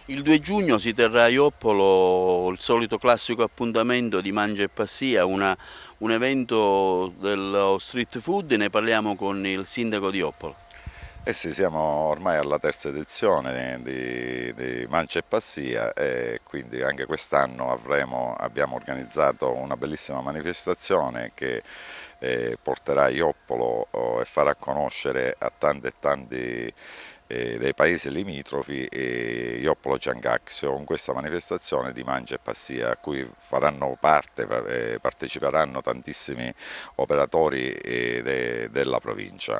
Il 2 giugno si terrà a Joppolo il solito classico appuntamento di Mangia e Passia, un evento dello street food, ne parliamo con il sindaco di Joppolo. Eh sì, siamo ormai alla terza edizione di Mancia e Passia e quindi anche quest'anno abbiamo organizzato una bellissima manifestazione che porterà Ioppolo e farà conoscere a tanti e tanti dei paesi limitrofi Ioppolo Giancaxio con questa manifestazione di Mancia e Passia a cui faranno parte, parteciperanno tantissimi operatori della provincia.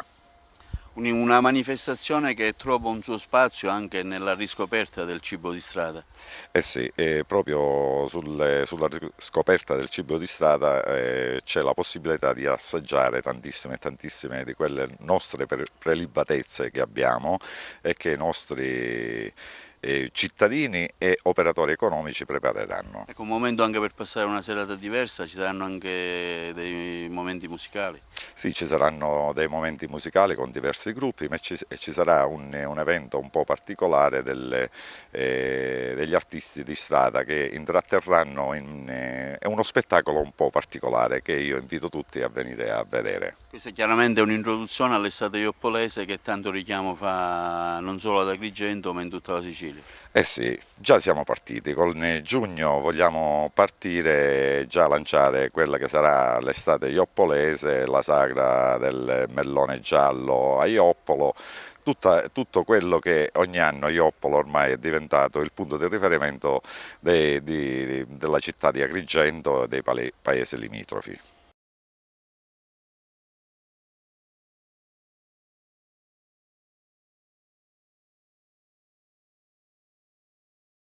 Una manifestazione che trova un suo spazio anche nella riscoperta del cibo di strada. Eh sì, proprio sulla scoperta del cibo di strada c'è la possibilità di assaggiare tantissime e tantissime di quelle nostre prelibatezze che abbiamo e che i nostri cittadini e operatori economici prepareranno. Ecco, un momento anche per passare una serata diversa, ci saranno anche dei momenti musicali. Sì, ci saranno dei momenti musicali con diversi gruppi, ma ci sarà un evento un po' particolare degli artisti di strada che intratterranno è uno spettacolo un po' particolare che io invito tutti a venire a vedere. Questa è chiaramente un'introduzione all'estate ioppolese che tanto richiamo fa non solo ad Agrigento ma in tutta la Sicilia. Eh sì, già siamo partiti, con giugno vogliamo partire, già lanciare quella che sarà l'estate ioppolese, la sagra del mellone giallo a Ioppolo, tutto quello che ogni anno Ioppolo ormai è diventato il punto di riferimento della città di Agrigento e dei paesi limitrofi.